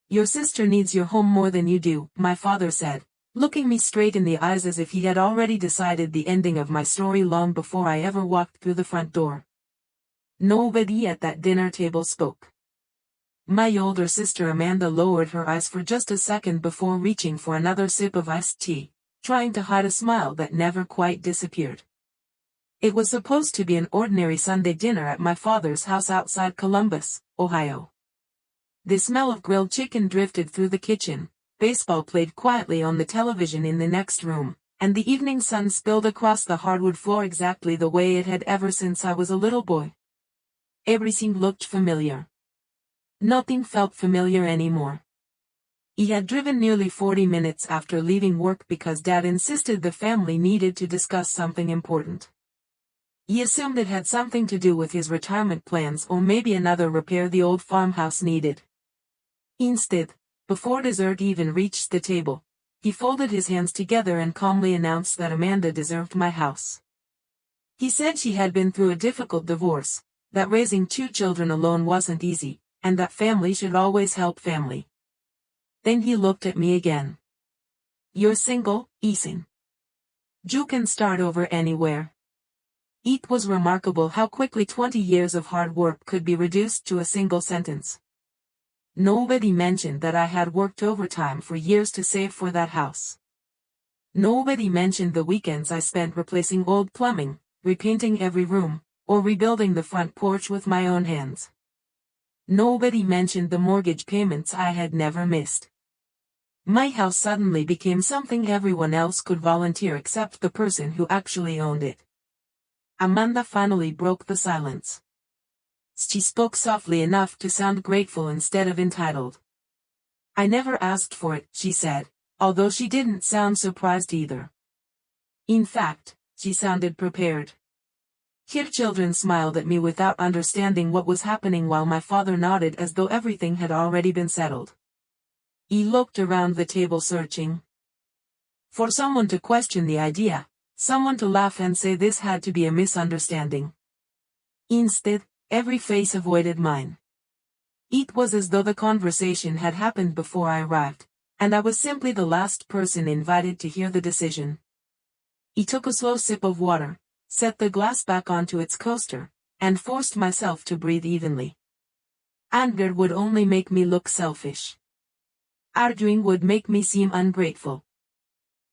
Your sister needs your home more than you do, my father said, looking me straight in the eyes as if he had already decided the ending of my story long before I ever walked through the front door. Nobody at that dinner table spoke. My older sister Amanda lowered her eyes for just a second before reaching for another sip of iced tea, trying to hide a smile that never quite disappeared. It was supposed to be an ordinary Sunday dinner at my father's house outside Columbus, Ohio. The smell of grilled chicken drifted through the kitchen, baseball played quietly on the television in the next room, and the evening sun spilled across the hardwood floor exactly the way it had ever since I was a little boy. Everything looked familiar. Nothing felt familiar anymore. He had driven nearly 40 minutes after leaving work because Dad insisted the family needed to discuss something important. He assumed it had something to do with his retirement plans or maybe another repair the old farmhouse needed. Instead, before dessert even reached the table, he folded his hands together and calmly announced that Amanda deserved my house. He said she had been through a difficult divorce, that raising 2 children alone wasn't easy, and that family should always help family. Then he looked at me again. You're single, Ethan. You can start over anywhere. It was remarkable how quickly 20 years of hard work could be reduced to a single sentence. Nobody mentioned that I had worked overtime for years to save for that house. Nobody mentioned the weekends I spent replacing old plumbing, repainting every room, or rebuilding the front porch with my own hands. Nobody mentioned the mortgage payments I had never missed. My house suddenly became something everyone else could volunteer except the person who actually owned it. Amanda finally broke the silence. She spoke softly enough to sound grateful instead of entitled. I never asked for it, she said, although she didn't sound surprised either. In fact, she sounded prepared. Her children smiled at me without understanding what was happening while my father nodded as though everything had already been settled. He looked around the table searching for someone to question the idea, someone to laugh and say this had to be a misunderstanding. Instead, every face avoided mine. It was as though the conversation had happened before I arrived, and I was simply the last person invited to hear the decision. He took a slow sip of water, set the glass back onto its coaster, and forced myself to breathe evenly. Anger would only make me look selfish. Arguing would make me seem ungrateful.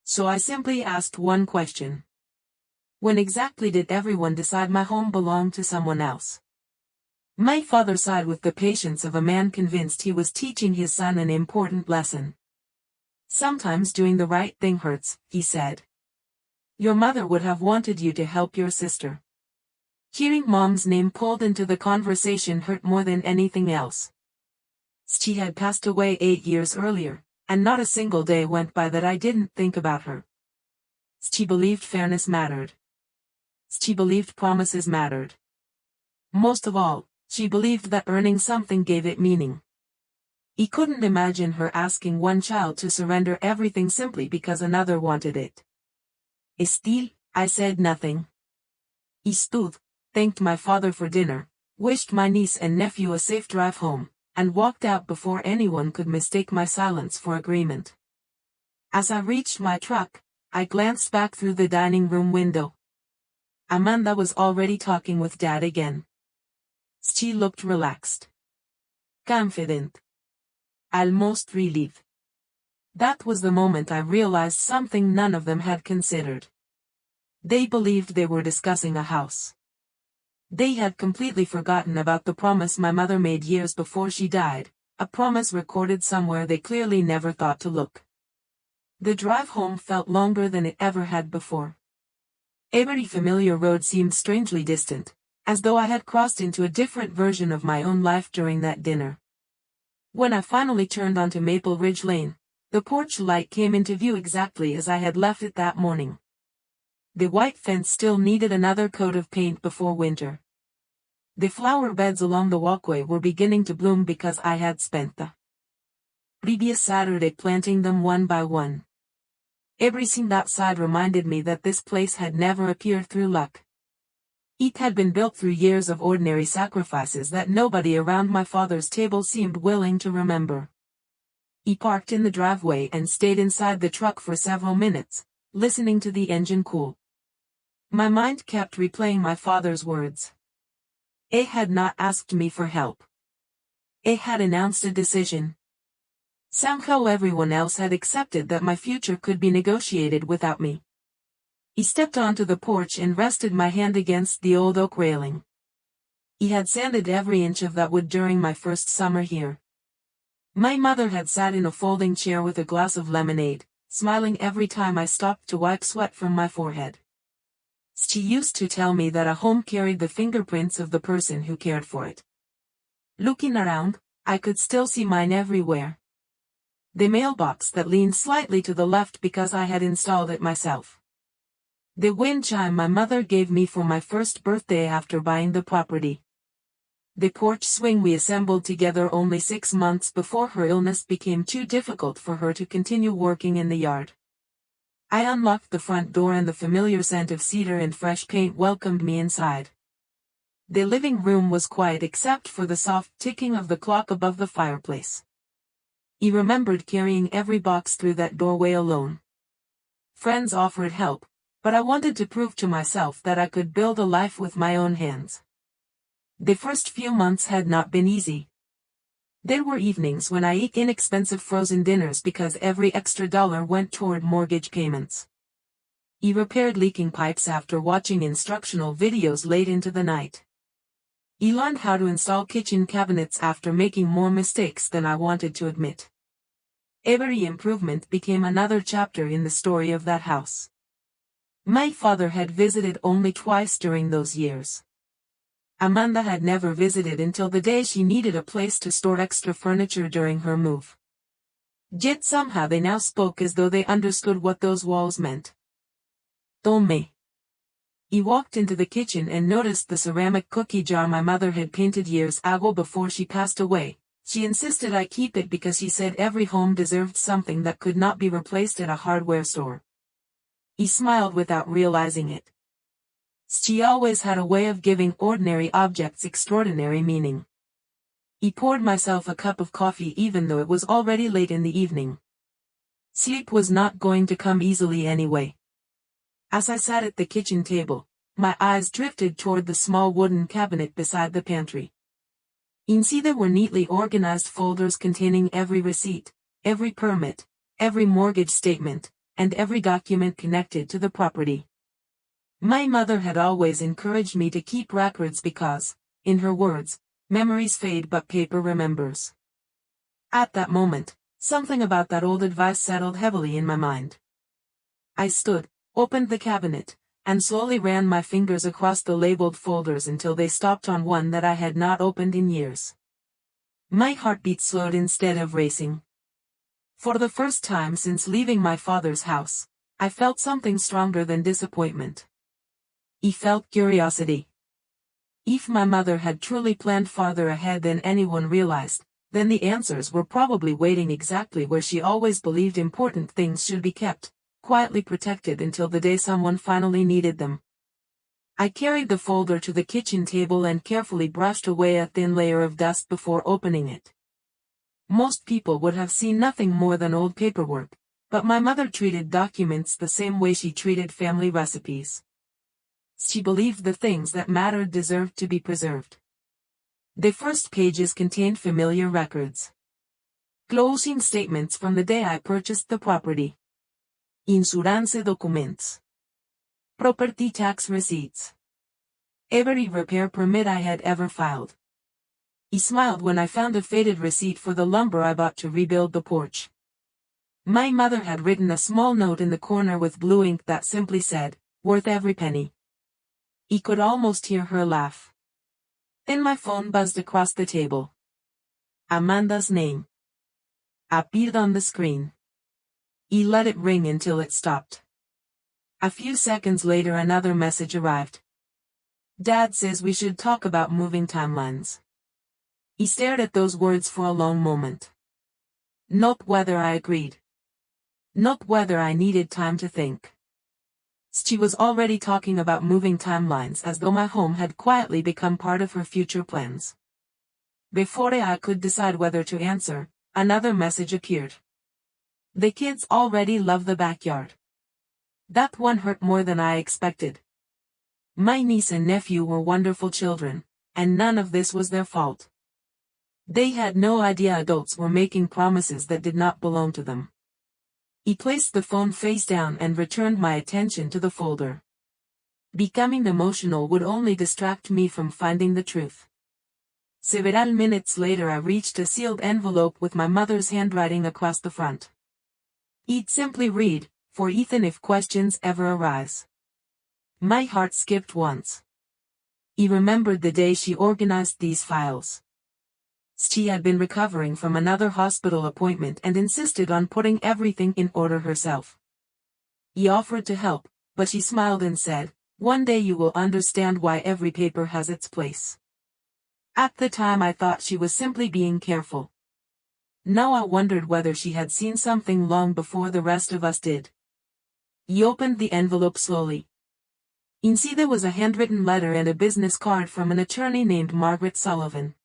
So I simply asked one question. When exactly did everyone decide my home belonged to someone else? My father sighed with the patience of a man convinced he was teaching his son an important lesson. Sometimes doing the right thing hurts, he said. Your mother would have wanted you to help your sister. Hearing Mom's name pulled into the conversation hurt more than anything else. She had passed away 8 years earlier, and not a single day went by that I didn't think about her. She believed fairness mattered. She believed promises mattered. Most of all, she believed that earning something gave it meaning. He couldn't imagine her asking one child to surrender everything simply because another wanted it. Still, I said nothing. He stood, thanked my father for dinner, wished my niece and nephew a safe drive home, and walked out before anyone could mistake my silence for agreement. As I reached my truck, I glanced back through the dining room window. Amanda was already talking with Dad again. She looked relaxed. Confident. Almost relieved. That was the moment I realized something none of them had considered. They believed they were discussing a house. They had completely forgotten about the promise my mother made years before she died, a promise recorded somewhere they clearly never thought to look. The drive home felt longer than it ever had before. Every familiar road seemed strangely distant, as though I had crossed into a different version of my own life during that dinner. When I finally turned onto Maple Ridge Lane, the porch light came into view exactly as I had left it that morning. The white fence still needed another coat of paint before winter. The flower beds along the walkway were beginning to bloom because I had spent the previous Saturday planting them one by one. Everything outside reminded me that this place had never appeared through luck. It had been built through years of ordinary sacrifices that nobody around my father's table seemed willing to remember. He parked in the driveway and stayed inside the truck for several minutes, listening to the engine cool. My mind kept replaying my father's words. He had not asked me for help. He had announced a decision. Somehow everyone else had accepted that my future could be negotiated without me. He stepped onto the porch and rested my hand against the old oak railing. He had sanded every inch of that wood during my first summer here. My mother had sat in a folding chair with a glass of lemonade, smiling every time I stopped to wipe sweat from my forehead. She used to tell me that a home carried the fingerprints of the person who cared for it. Looking around, I could still see mine everywhere. The mailbox that leaned slightly to the left because I had installed it myself. The wind chime my mother gave me for my first birthday after buying the property. The porch swing we assembled together only 6 months before her illness became too difficult for her to continue working in the yard. I unlocked the front door and the familiar scent of cedar and fresh paint welcomed me inside. The living room was quiet except for the soft ticking of the clock above the fireplace. He remembered carrying every box through that doorway alone. Friends offered help, but I wanted to prove to myself that I could build a life with my own hands. The first few months had not been easy. There were evenings when I ate inexpensive frozen dinners because every extra dollar went toward mortgage payments. He repaired leaking pipes after watching instructional videos late into the night. He learned how to install kitchen cabinets after making more mistakes than I wanted to admit. Every improvement became another chapter in the story of that house. My father had visited only twice during those years. Amanda had never visited until the day she needed a place to store extra furniture during her move. Yet somehow they now spoke as though they understood what those walls meant. Tome. He walked into the kitchen and noticed the ceramic cookie jar my mother had painted years ago before she passed away. She insisted I keep it because she said every home deserved something that could not be replaced at a hardware store. He smiled without realizing it. She always had a way of giving ordinary objects extraordinary meaning. He poured myself a cup of coffee even though it was already late in the evening. Sleep was not going to come easily anyway. As I sat at the kitchen table, my eyes drifted toward the small wooden cabinet beside the pantry. Inside there were neatly organized folders containing every receipt, every permit, every mortgage statement, and every document connected to the property. My mother had always encouraged me to keep records because, in her words, memories fade but paper remembers. At that moment, something about that old advice settled heavily in my mind. I stood, opened the cabinet, and slowly ran my fingers across the labeled folders until they stopped on one that I had not opened in years. My heartbeat slowed instead of racing. For the first time since leaving my father's house, I felt something stronger than disappointment. I felt curiosity. If my mother had truly planned farther ahead than anyone realized, then the answers were probably waiting exactly where she always believed important things should be kept, quietly protected until the day someone finally needed them. I carried the folder to the kitchen table and carefully brushed away a thin layer of dust before opening it. Most people would have seen nothing more than old paperwork, but my mother treated documents the same way she treated family recipes. She believed the things that mattered deserved to be preserved. The first pages contained familiar records. Closing statements from the day I purchased the property. Insurance documents. Property tax receipts. Every repair permit I had ever filed. He smiled when I found a faded receipt for the lumber I bought to rebuild the porch. My mother had written a small note in the corner with blue ink that simply said, "Worth every penny." He could almost hear her laugh. Then my phone buzzed across the table. Amanda's name appeared on the screen. He let it ring until it stopped. A few seconds later another message arrived. Dad says we should talk about moving timelines. He stared at those words for a long moment. Not whether I agreed. Not whether I needed time to think. She was already talking about moving timelines as though my home had quietly become part of her future plans. Before I could decide whether to answer, Another message appeared. The kids already love the backyard. That one hurt more than I expected. My niece and nephew were wonderful children, and none of this was their fault. They had no idea adults were making promises that did not belong to them. He placed the phone face down and returned my attention to the folder. Becoming emotional would only distract me from finding the truth. Several minutes later I reached a sealed envelope with my mother's handwriting across the front. He'd simply read, "For Ethan if questions ever arise." My heart skipped once. He remembered the day she organized these files. She had been recovering from another hospital appointment and insisted on putting everything in order herself. He offered to help, but she smiled and said, "One day you will understand why every paper has its place." At the time I thought she was simply being careful. Now I wondered whether she had seen something long before the rest of us did. He opened the envelope slowly. Inside there was a handwritten letter and a business card from an attorney named Margaret Sullivan.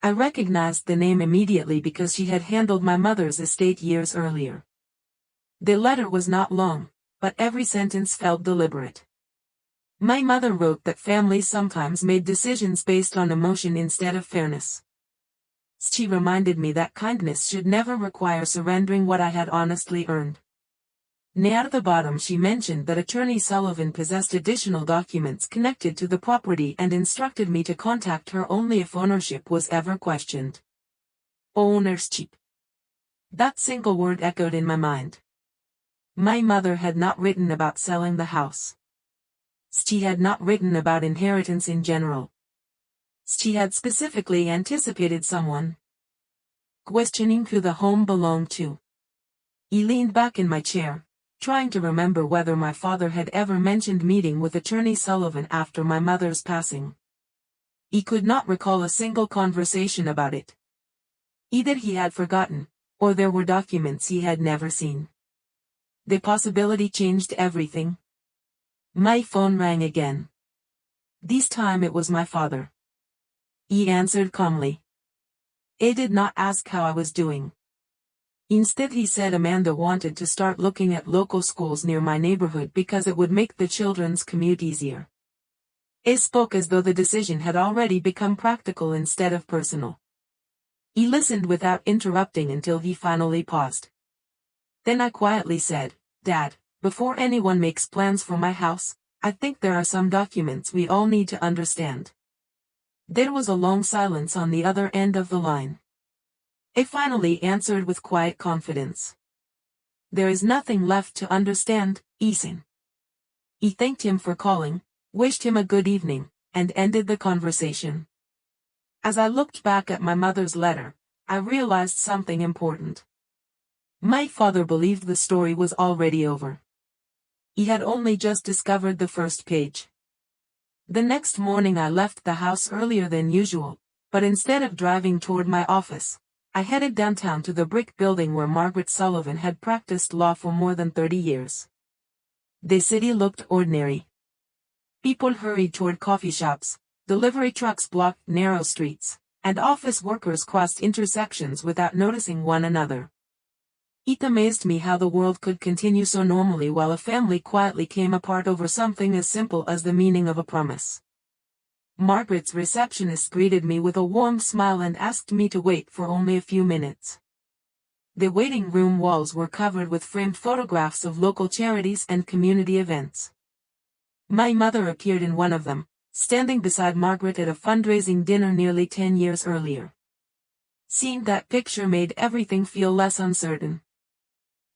I recognized the name immediately because she had handled my mother's estate years earlier. The letter was not long, but every sentence felt deliberate. My mother wrote that families sometimes made decisions based on emotion instead of fairness. She reminded me that kindness should never require surrendering what I had honestly earned. Near the bottom she mentioned that Attorney Sullivan possessed additional documents connected to the property and instructed me to contact her only if ownership was ever questioned. Ownership. That single word echoed in my mind. My mother had not written about selling the house. She had not written about inheritance in general. She had specifically anticipated someone questioning who the home belonged to. He leaned back in my chair, trying to remember whether my father had ever mentioned meeting with Attorney Sullivan after my mother's passing. He could not recall a single conversation about it. Either he had forgotten, or there were documents he had never seen. The possibility changed everything. My phone rang again. This time it was my father. He answered calmly. He did not ask how I was doing. Instead he said Amanda wanted to start looking at local schools near my neighborhood because it would make the children's commute easier. He spoke as though the decision had already become practical instead of personal. He listened without interrupting until he finally paused. Then I quietly said, "Dad, before anyone makes plans for my house, I think there are some documents we all need to understand." There was a long silence on the other end of the line. He finally answered with quiet confidence. "There is nothing left to understand, Ethan." He thanked him for calling, wished him a good evening, and ended the conversation. As I looked back at my mother's letter, I realized something important. My father believed the story was already over. He had only just discovered the first page. The next morning I left the house earlier than usual, but instead of driving toward my office, I headed downtown to the brick building where Margaret Sullivan had practiced law for more than 30 years. The city looked ordinary. People hurried toward coffee shops, delivery trucks blocked narrow streets, and office workers crossed intersections without noticing one another. It amazed me how the world could continue so normally while a family quietly came apart over something as simple as the meaning of a promise. Margaret's receptionist greeted me with a warm smile and asked me to wait for only a few minutes. The waiting room walls were covered with framed photographs of local charities and community events. My mother appeared in one of them, standing beside Margaret at a fundraising dinner nearly 10 years earlier. Seeing that picture made everything feel less uncertain.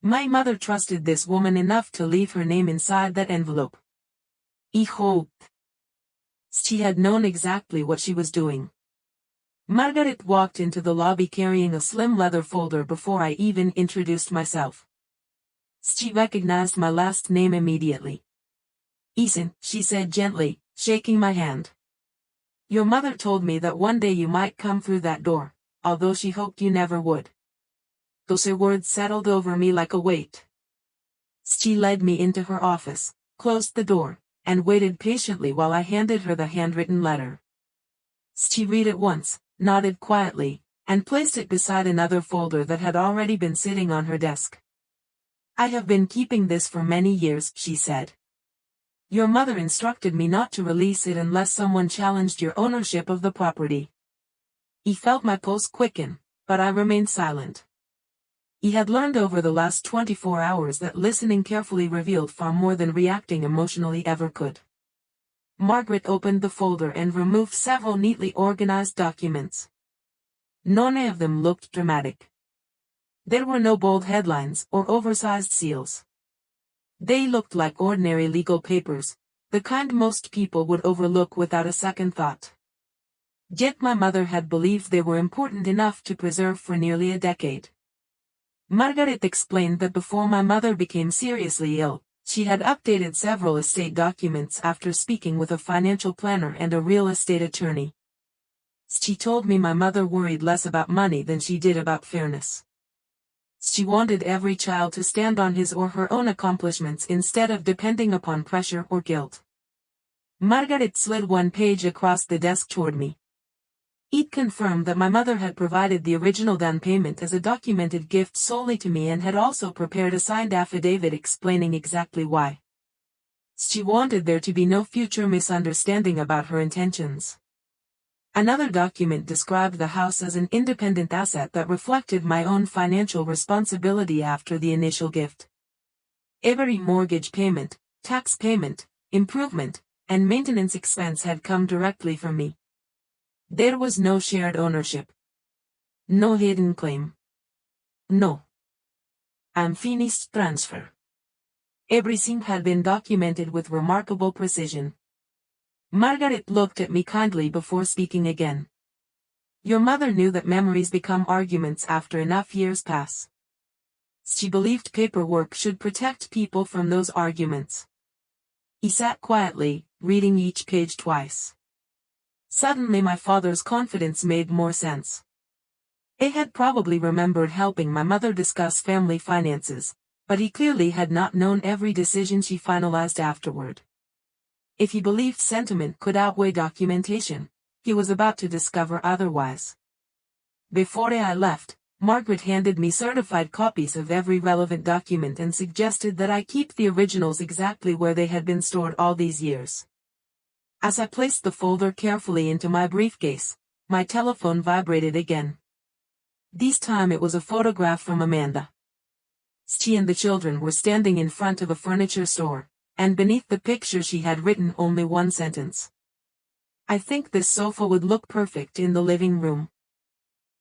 My mother trusted this woman enough to leave her name inside that envelope. I hoped. She had known exactly what she was doing. Margaret walked into the lobby carrying a slim leather folder before I even introduced myself. She recognized my last name immediately. "Ethan," she said gently, shaking my hand. "Your mother told me that one day you might come through that door, although she hoped you never would." Those words settled over me like a weight. She led me into her office, closed the door, and waited patiently while I handed her the handwritten letter. She read it once, nodded quietly, and placed it beside another folder that had already been sitting on her desk. "I have been keeping this for many years," she said. "Your mother instructed me not to release it unless someone challenged your ownership of the property." He felt my pulse quicken, but I remained silent. He had learned over the last 24 hours that listening carefully revealed far more than reacting emotionally ever could. Margaret opened the folder and removed several neatly organized documents. None of them looked dramatic. There were no bold headlines or oversized seals. They looked like ordinary legal papers, the kind most people would overlook without a second thought. Yet my mother had believed they were important enough to preserve for nearly a decade. Margaret explained that before my mother became seriously ill, she had updated several estate documents after speaking with a financial planner and a real estate attorney. She told me my mother worried less about money than she did about fairness. She wanted every child to stand on his or her own accomplishments instead of depending upon pressure or guilt. Margaret slid one page across the desk toward me. It confirmed that my mother had provided the original down payment as a documented gift solely to me and had also prepared a signed affidavit explaining exactly why. She wanted there to be no future misunderstanding about her intentions. Another document described the house as an independent asset that reflected my own financial responsibility after the initial gift. Every mortgage payment, tax payment, improvement, and maintenance expense had come directly from me. There was no shared ownership. No hidden claim. No unfinished transfer. Everything had been documented with remarkable precision. Margaret looked at me kindly before speaking again. "Your mother knew that memories become arguments after enough years pass. She believed paperwork should protect people from those arguments." He sat quietly, reading each page twice. Suddenly my father's confidence made more sense. He had probably remembered helping my mother discuss family finances, but he clearly had not known every decision she finalized afterward. If he believed sentiment could outweigh documentation, he was about to discover otherwise. Before I left, Margaret handed me certified copies of every relevant document and suggested that I keep the originals exactly where they had been stored all these years. As I placed the folder carefully into my briefcase, my telephone vibrated again. This time it was a photograph from Amanda. She and the children were standing in front of a furniture store, and beneath the picture she had written only one sentence. "I think this sofa would look perfect in the living room."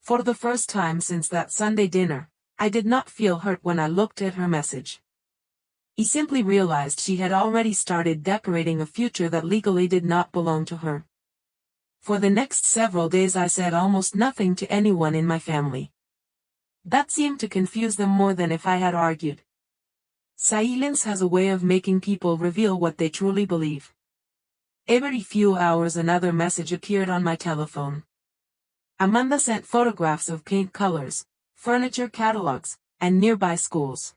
For the first time since that Sunday dinner, I did not feel hurt when I looked at her message. He simply realized she had already started decorating a future that legally did not belong to her. For the next several days I said almost nothing to anyone in my family. That seemed to confuse them more than if I had argued. Silence has a way of making people reveal what they truly believe. Every few hours another message appeared on my telephone. Amanda sent photographs of paint colors, furniture catalogs, and nearby schools.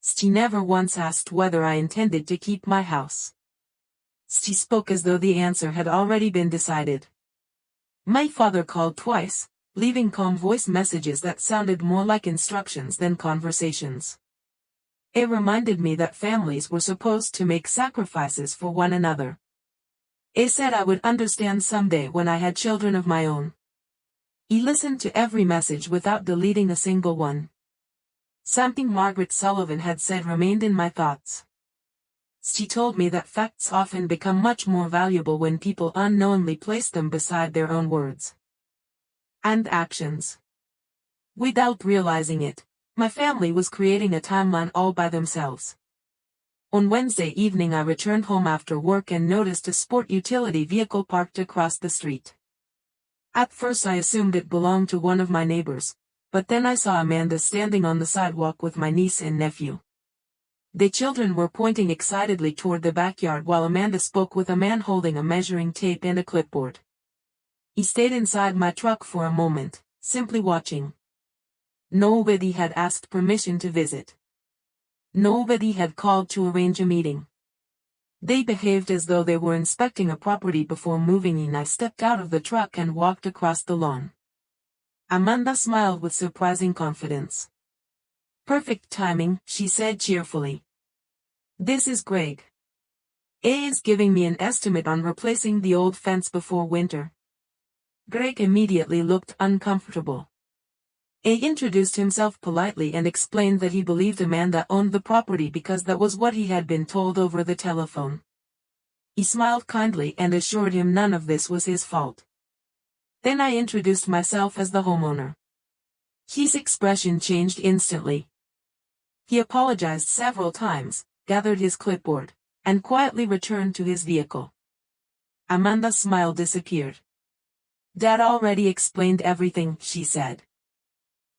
She never once asked whether I intended to keep my house. She spoke as though the answer had already been decided. My father called twice, leaving calm voice messages that sounded more like instructions than conversations. It reminded me that families were supposed to make sacrifices for one another. It said I would understand someday when I had children of my own. He listened to every message without deleting a single one. Something Margaret Sullivan had said remained in my thoughts. She told me that facts often become much more valuable when people unknowingly place them beside their own words and actions. Without realizing it, my family was creating a timeline all by themselves. On Wednesday evening I returned home after work and noticed a sport utility vehicle parked across the street. At first I assumed it belonged to one of my neighbors, but then I saw Amanda standing on the sidewalk with my niece and nephew. The children were pointing excitedly toward the backyard while Amanda spoke with a man holding a measuring tape and a clipboard. He stayed inside my truck for a moment, simply watching. Nobody had asked permission to visit. Nobody had called to arrange a meeting. They behaved as though they were inspecting a property before moving in. I stepped out of the truck and walked across the lawn. Amanda smiled with surprising confidence. Perfect timing, she said cheerfully. This is Greg. A is giving me an estimate on replacing the old fence before winter. Greg immediately looked uncomfortable. A introduced himself politely and explained that he believed Amanda owned the property because that was what he had been told over the telephone. He smiled kindly and assured him none of this was his fault. Then I introduced myself as the homeowner. His expression changed instantly. He apologized several times, gathered his clipboard, and quietly returned to his vehicle. Amanda's smile disappeared. Dad already explained everything, she said.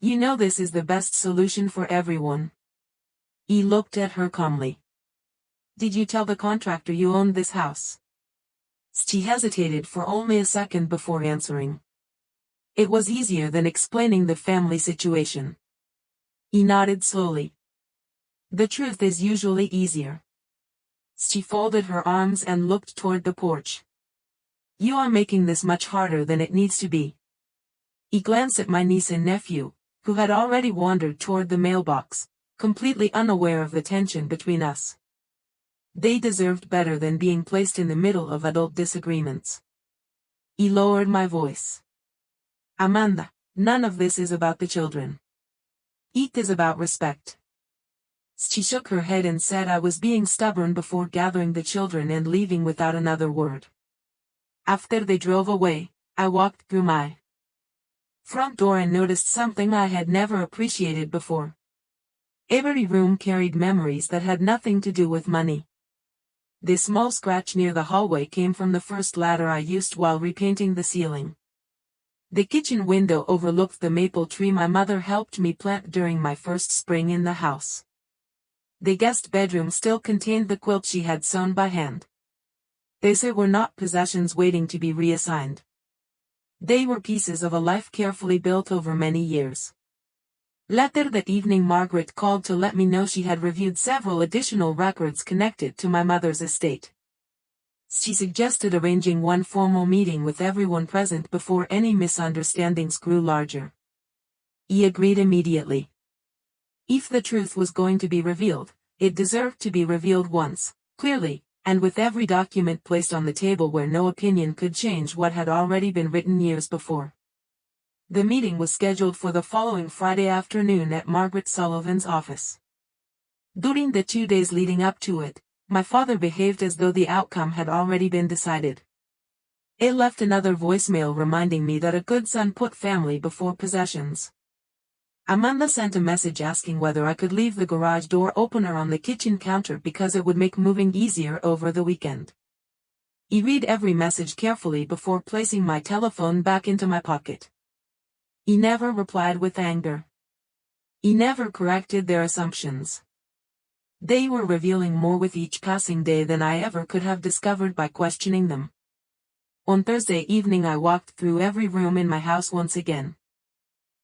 You know this is the best solution for everyone. He looked at her calmly. Did you tell the contractor you owned this house? She hesitated for only a second before answering. It was easier than explaining the family situation. He nodded slowly. The truth is usually easier. She folded her arms and looked toward the porch. You are making this much harder than it needs to be. He glanced at my niece and nephew, who had already wandered toward the mailbox, completely unaware of the tension between us. They deserved better than being placed in the middle of adult disagreements. He lowered my voice. Amanda, none of this is about the children. It is about respect. She shook her head and said I was being stubborn before gathering the children and leaving without another word. After they drove away, I walked through my front door and noticed something I had never appreciated before. Every room carried memories that had nothing to do with money. The small scratch near the hallway came from the first ladder I used while repainting the ceiling. The kitchen window overlooked the maple tree my mother helped me plant during my first spring in the house. The guest bedroom still contained the quilt she had sewn by hand. These were not possessions waiting to be reassigned. They were pieces of a life carefully built over many years. Later that evening Margaret called to let me know she had reviewed several additional records connected to my mother's estate. She suggested arranging one formal meeting with everyone present before any misunderstandings grew larger. He agreed immediately. If the truth was going to be revealed, it deserved to be revealed once, clearly, and with every document placed on the table where no opinion could change what had already been written years before. The meeting was scheduled for the following Friday afternoon at Margaret Sullivan's office. During the 2 days leading up to it, my father behaved as though the outcome had already been decided. It left another voicemail reminding me that a good son put family before possessions. Amanda sent a message asking whether I could leave the garage door opener on the kitchen counter because it would make moving easier over the weekend. I read every message carefully before placing my telephone back into my pocket. He never replied with anger. He never corrected their assumptions. They were revealing more with each passing day than I ever could have discovered by questioning them. On Thursday evening I walked through every room in my house once again.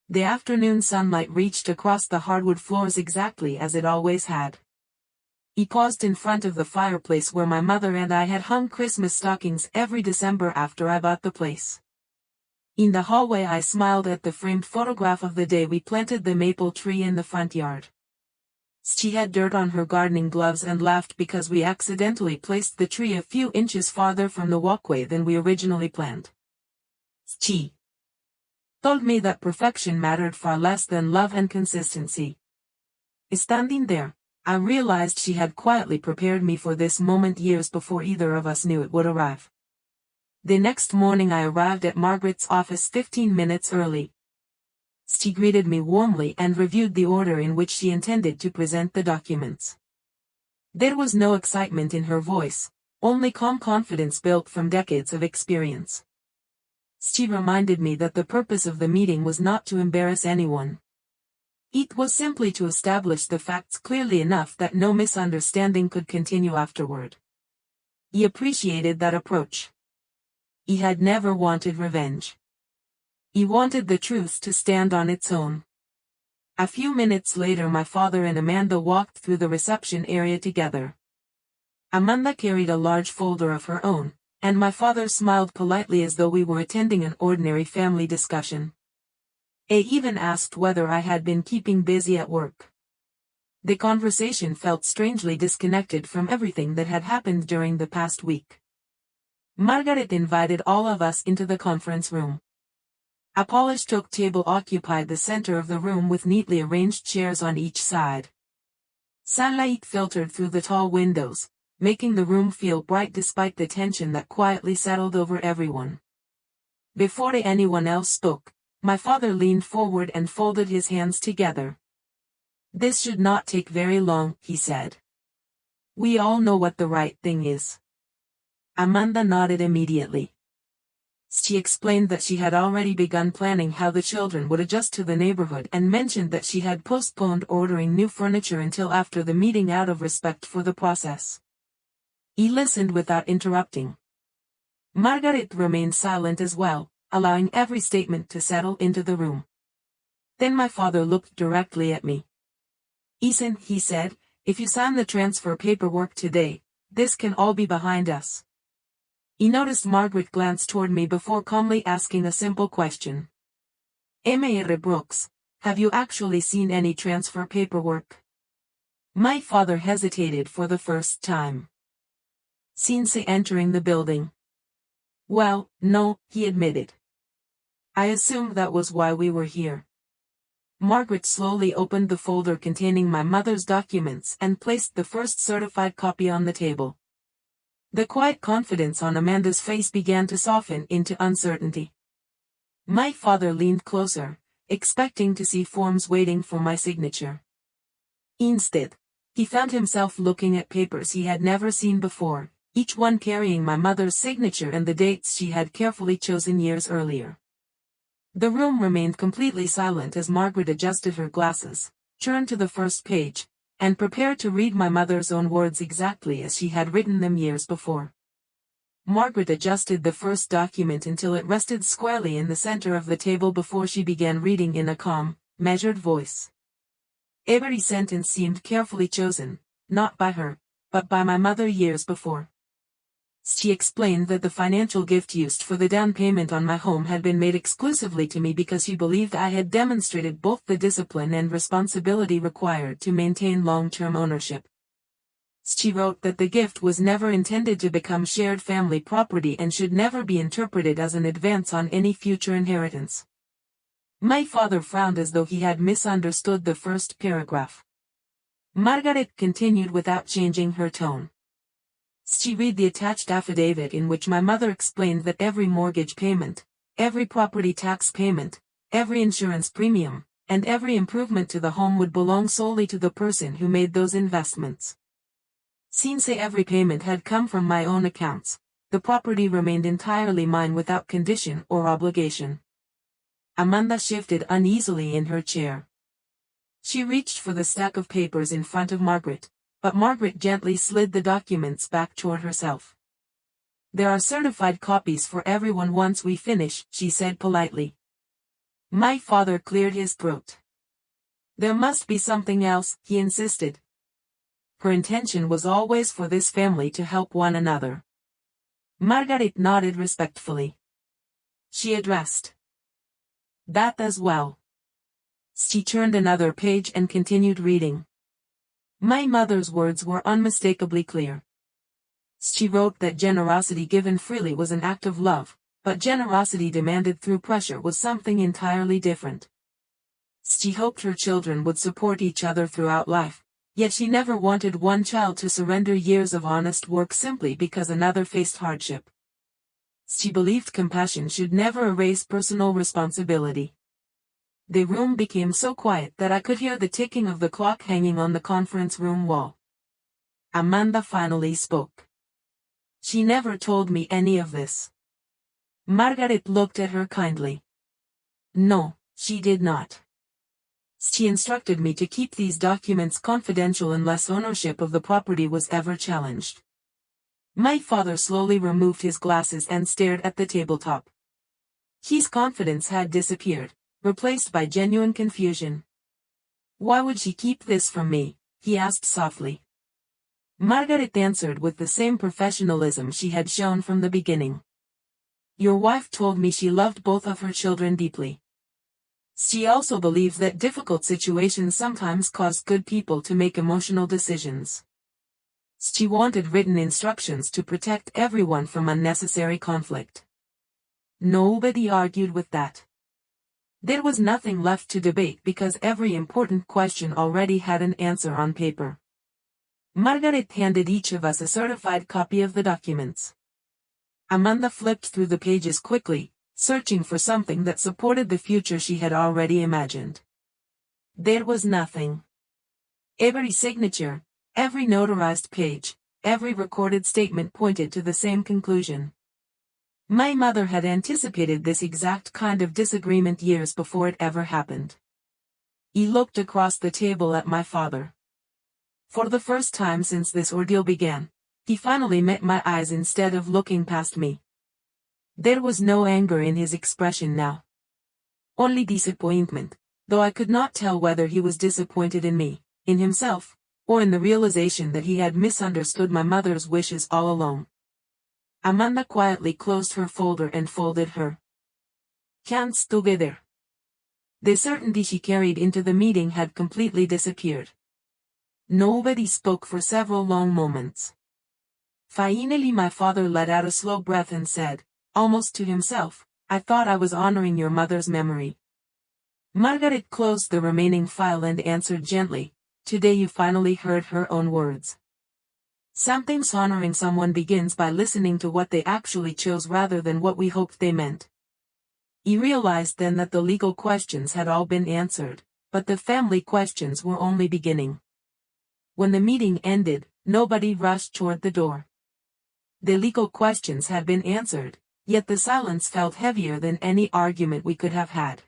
The afternoon sunlight reached across the hardwood floors exactly as it always had. He paused in front of the fireplace where my mother and I had hung Christmas stockings every December after I bought the place. In the hallway I smiled at the framed photograph of the day we planted the maple tree in the front yard. She had dirt on her gardening gloves and laughed because we accidentally placed the tree a few inches farther from the walkway than we originally planned. She told me that perfection mattered far less than love and consistency. Standing there, I realized she had quietly prepared me for this moment years before either of us knew it would arrive. The next morning I arrived at Margaret's office 15 minutes early. She greeted me warmly and reviewed the order in which she intended to present the documents. There was no excitement in her voice, only calm confidence built from decades of experience. She reminded me that the purpose of the meeting was not to embarrass anyone. It was simply to establish the facts clearly enough that no misunderstanding could continue afterward. He appreciated that approach. He had never wanted revenge. He wanted the truth to stand on its own. A few minutes later my father and Amanda walked through the reception area together. Amanda carried a large folder of her own, and my father smiled politely as though we were attending an ordinary family discussion. I even asked whether I had been keeping busy at work. The conversation felt strangely disconnected from everything that had happened during the past week. Margaret invited all of us into the conference room. A polished oak table occupied the center of the room with neatly arranged chairs on each side. Sunlight filtered through the tall windows, making the room feel bright despite the tension that quietly settled over everyone. Before anyone else spoke, my father leaned forward and folded his hands together. "This should not take very long," he said. "We all know what the right thing is." Amanda nodded immediately. She explained that she had already begun planning how the children would adjust to the neighborhood and mentioned that she had postponed ordering new furniture until after the meeting out of respect for the process. He listened without interrupting. Margaret remained silent as well, allowing every statement to settle into the room. Then my father looked directly at me. "Ethan," he said, "if you sign the transfer paperwork today, this can all be behind us." He noticed Margaret glance toward me before calmly asking a simple question. "Mr. Brooks, have you actually seen any transfer paperwork?" My father hesitated for the first time. "Since entering the building?" "Well, no," he admitted. "I assumed that was why we were here." Margaret slowly opened the folder containing my mother's documents and placed the first certified copy on the table. The quiet confidence on Amanda's face began to soften into uncertainty. My father leaned closer, expecting to see forms waiting for my signature. Instead, he found himself looking at papers he had never seen before, each one carrying my mother's signature and the dates she had carefully chosen years earlier. The room remained completely silent as Margaret adjusted her glasses, turned to the first page, and prepared to read my mother's own words exactly as she had written them years before. Margaret adjusted the first document until it rested squarely in the center of the table before she began reading in a calm, measured voice. Every sentence seemed carefully chosen, not by her, but by my mother years before. She explained that the financial gift used for the down payment on my home had been made exclusively to me because she believed I had demonstrated both the discipline and responsibility required to maintain long-term ownership. She wrote that the gift was never intended to become shared family property and should never be interpreted as an advance on any future inheritance. My father frowned as though he had misunderstood the first paragraph. Margaret continued without changing her tone. She read the attached affidavit in which my mother explained that every mortgage payment, every property tax payment, every insurance premium, and every improvement to the home would belong solely to the person who made those investments. Since every payment had come from my own accounts, the property remained entirely mine without condition or obligation. Amanda shifted uneasily in her chair. She reached for the stack of papers in front of Margaret, but Margaret gently slid the documents back toward herself. "There are certified copies for everyone once we finish," she said politely. My father cleared his throat. "There must be something else," he insisted. Her intention was always for this family to help one another. Margaret nodded respectfully. She addressed that as well. She turned another page and continued reading. My mother's words were unmistakably clear. She wrote that generosity given freely was an act of love, but generosity demanded through pressure was something entirely different. She hoped her children would support each other throughout life, yet she never wanted one child to surrender years of honest work simply because another faced hardship. She believed compassion should never erase personal responsibility. The room became so quiet that I could hear the ticking of the clock hanging on the conference room wall. Amanda finally spoke. "She never told me any of this." Margaret looked at her kindly. "No, she did not. She instructed me to keep these documents confidential unless ownership of the property was ever challenged." My father slowly removed his glasses and stared at the tabletop. His confidence had disappeared, replaced by genuine confusion. "Why would she keep this from me?" he asked softly. Margaret answered with the same professionalism she had shown from the beginning. "Your wife told me she loved both of her children deeply. She also believes that difficult situations sometimes cause good people to make emotional decisions. She wanted written instructions to protect everyone from unnecessary conflict. Nobody argued with that. There was nothing left to debate because every important question already had an answer on paper. Margaret handed each of us a certified copy of the documents. Amanda flipped through the pages quickly, searching for something that supported the future she had already imagined. There was nothing. Every signature, every notarized page, every recorded statement pointed to the same conclusion. My mother had anticipated this exact kind of disagreement years before it ever happened. He looked across the table at my father. For the first time since this ordeal began, he finally met my eyes instead of looking past me. There was no anger in his expression now. Only disappointment, though I could not tell whether he was disappointed in me, in himself, or in the realization that he had misunderstood my mother's wishes all along. Amanda quietly closed her folder and folded her hands together. The certainty she carried into the meeting had completely disappeared. Nobody spoke for several long moments. Finally my father let out a slow breath and said, almost to himself, I thought I was honoring your mother's memory. Margaret closed the remaining file and answered gently, today you finally heard her own words. Sometimes honoring someone begins by listening to what they actually chose rather than what we hoped they meant. He realized then that the legal questions had all been answered, but the family questions were only beginning. When the meeting ended, nobody rushed toward the door. The legal questions had been answered, yet the silence felt heavier than any argument we could have had.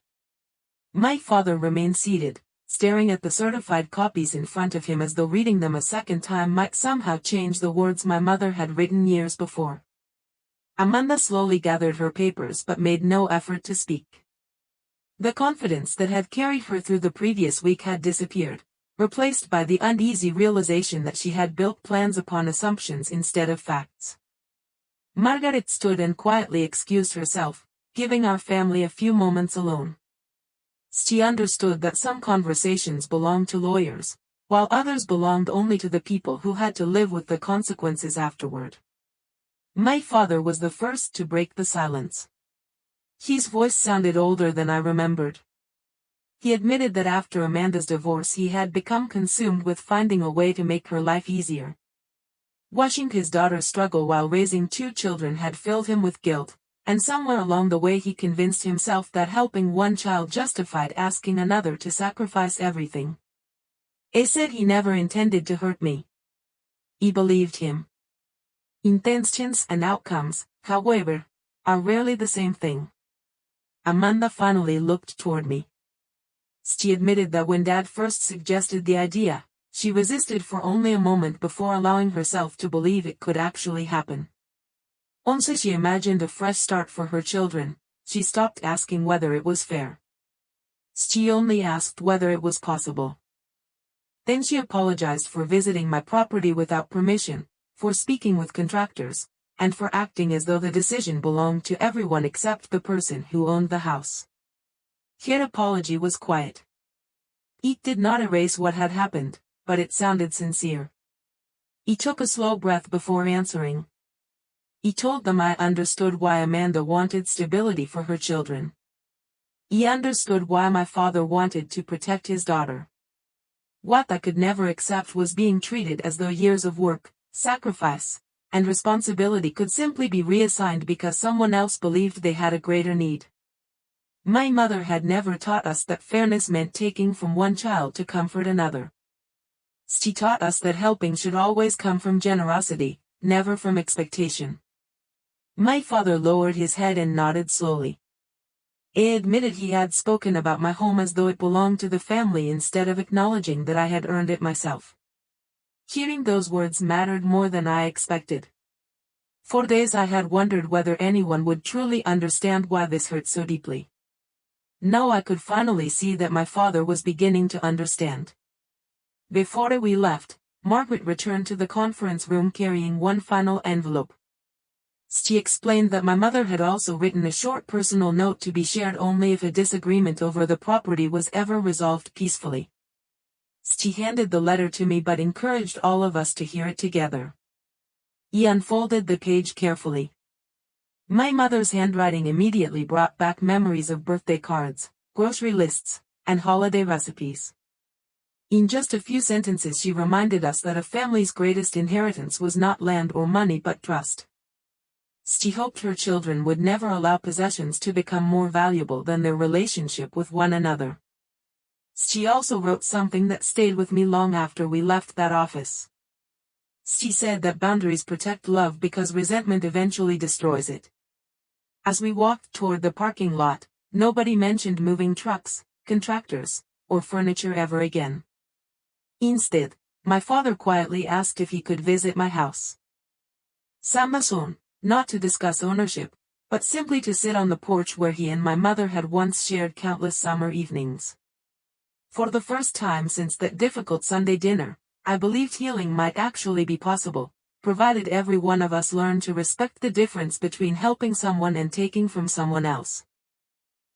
My father remained seated, staring at the certified copies in front of him as though reading them a second time might somehow change the words my mother had written years before. Amanda slowly gathered her papers but made no effort to speak. The confidence that had carried her through the previous week had disappeared, replaced by the uneasy realization that she had built plans upon assumptions instead of facts. Margaret stood and quietly excused herself, giving our family a few moments alone. She understood that some conversations belonged to lawyers, while others belonged only to the people who had to live with the consequences afterward. My father was the first to break the silence. His voice sounded older than I remembered. He admitted that after Amanda's divorce he had become consumed with finding a way to make her life easier. Watching his daughter struggle while raising two children had filled him with guilt, and somewhere along the way he convinced himself that helping one child justified asking another to sacrifice everything. He said he never intended to hurt me. He believed him. Intentions and outcomes, however, are rarely the same thing. Amanda finally looked toward me. She admitted that when Dad first suggested the idea, she resisted for only a moment before allowing herself to believe it could actually happen. Once she imagined a fresh start for her children, she stopped asking whether it was fair. She only asked whether it was possible. Then she apologized for visiting my property without permission, for speaking with contractors, and for acting as though the decision belonged to everyone except the person who owned the house. Her apology was quiet. It did not erase what had happened, but it sounded sincere. He took a slow breath before answering. He told them I understood why Amanda wanted stability for her children. He understood why my father wanted to protect his daughter. What I could never accept was being treated as though years of work, sacrifice, and responsibility could simply be reassigned because someone else believed they had a greater need. My mother had never taught us that fairness meant taking from one child to comfort another. She taught us that helping should always come from generosity, never from expectation. My father lowered his head and nodded slowly. He admitted he had spoken about my home as though it belonged to the family instead of acknowledging that I had earned it myself. Hearing those words mattered more than I expected. For days I had wondered whether anyone would truly understand why this hurt so deeply. Now I could finally see that my father was beginning to understand. Before we left, Margaret returned to the conference room carrying one final envelope. She explained that my mother had also written a short personal note to be shared only if a disagreement over the property was ever resolved peacefully. She handed the letter to me but encouraged all of us to hear it together. He unfolded the page carefully. My mother's handwriting immediately brought back memories of birthday cards, grocery lists, and holiday recipes. In just a few sentences she reminded us that a family's greatest inheritance was not land or money but trust. She hoped her children would never allow possessions to become more valuable than their relationship with one another. She also wrote something that stayed with me long after we left that office. She said that boundaries protect love because resentment eventually destroys it. As we walked toward the parking lot, nobody mentioned moving trucks, contractors, or furniture ever again. Instead, my father quietly asked if he could visit my house. Sama son, not to discuss ownership, but simply to sit on the porch where he and my mother had once shared countless summer evenings. For the first time since that difficult Sunday dinner, I believed healing might actually be possible, provided every one of us learned to respect the difference between helping someone and taking from someone else.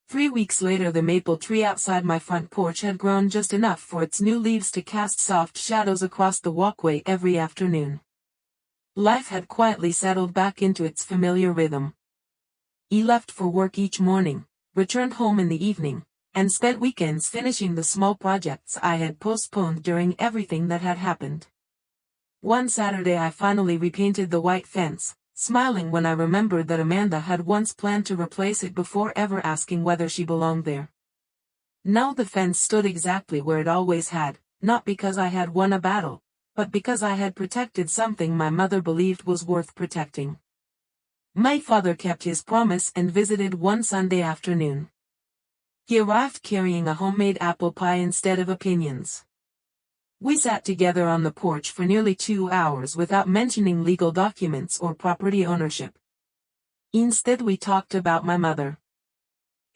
3 weeks later the maple tree outside my front porch had grown just enough for its new leaves to cast soft shadows across the walkway every afternoon. Life had quietly settled back into its familiar rhythm. He left for work each morning, returned home in the evening, and spent weekends finishing the small projects I had postponed during everything that had happened. One Saturday I finally repainted the white fence, smiling when I remembered that Amanda had once planned to replace it before ever asking whether she belonged there. Now the fence stood exactly where it always had, not because I had won a battle, but because I had protected something my mother believed was worth protecting. My father kept his promise and visited one Sunday afternoon. He arrived carrying a homemade apple pie instead of opinions. We sat together on the porch for nearly 2 hours without mentioning legal documents or property ownership. Instead we talked about my mother.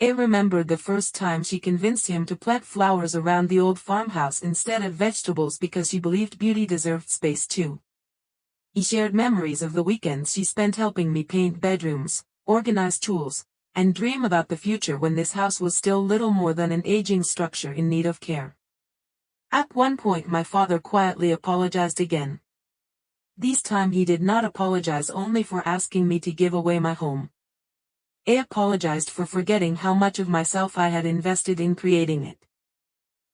I remembered the first time she convinced him to plant flowers around the old farmhouse instead of vegetables because she believed beauty deserved space too. He shared memories of the weekends she spent helping me paint bedrooms, organize tools, and dream about the future when this house was still little more than an aging structure in need of care. At one point my father quietly apologized again. This time he did not apologize only for asking me to give away my home. I apologized for forgetting how much of myself I had invested in creating it.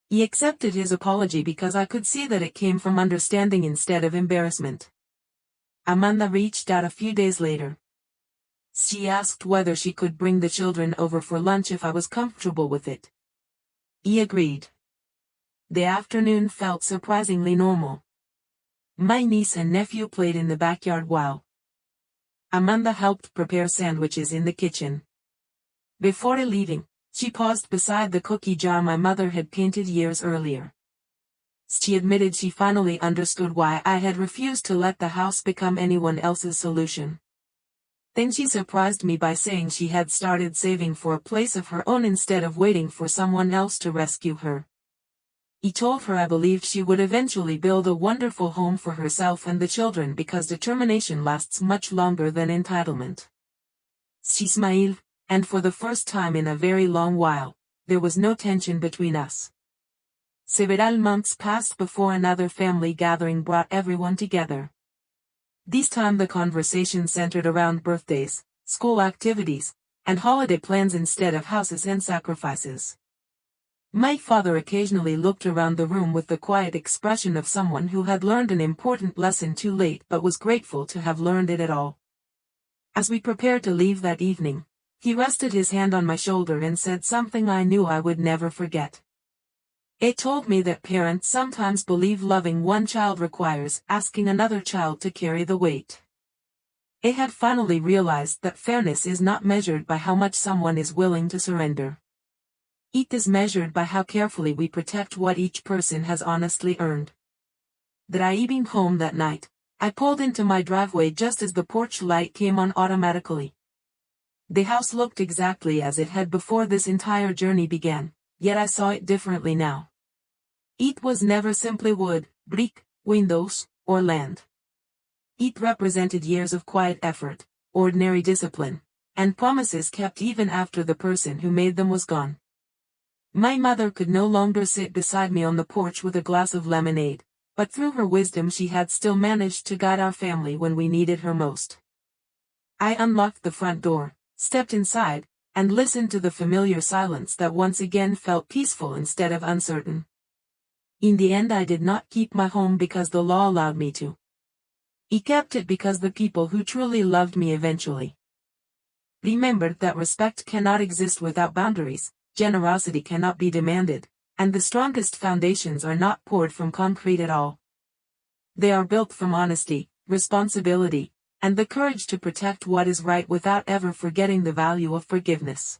He accepted his apology because I could see that it came from understanding instead of embarrassment. Amanda reached out a few days later. She asked whether she could bring the children over for lunch if I was comfortable with it. He agreed. The afternoon felt surprisingly normal. My niece and nephew played in the backyard while Amanda helped prepare sandwiches in the kitchen. Before leaving, she paused beside the cookie jar my mother had painted years earlier. She admitted she finally understood why I had refused to let the house become anyone else's solution. Then she surprised me by saying she had started saving for a place of her own instead of waiting for someone else to rescue her. He told her I believed she would eventually build a wonderful home for herself and the children because determination lasts much longer than entitlement. She smiled, and for the first time in a very long while, there was no tension between us. Several months passed before another family gathering brought everyone together. This time the conversation centered around birthdays, school activities, and holiday plans instead of houses and sacrifices. My father occasionally looked around the room with the quiet expression of someone who had learned an important lesson too late but was grateful to have learned it at all. As we prepared to leave that evening, he rested his hand on my shoulder and said something I knew I would never forget. It told me that parents sometimes believe loving one child requires asking another child to carry the weight. It had finally realized that fairness is not measured by how much someone is willing to surrender. It is measured by how carefully we protect what each person has honestly earned. Driving home that night, I pulled into my driveway just as the porch light came on automatically. The house looked exactly as it had before this entire journey began, yet I saw it differently now. It was never simply wood, brick, windows, or land. It represented years of quiet effort, ordinary discipline, and promises kept even after the person who made them was gone. My mother could no longer sit beside me on the porch with a glass of lemonade, but through her wisdom she had still managed to guide our family when we needed her most. I unlocked the front door, stepped inside, and listened to the familiar silence that once again felt peaceful instead of uncertain. In the end, I did not keep my home because the law allowed me to. I kept it because the people who truly loved me eventually remembered that respect cannot exist without boundaries, generosity cannot be demanded, and the strongest foundations are not poured from concrete at all. They are built from honesty, responsibility, and the courage to protect what is right without ever forgetting the value of forgiveness.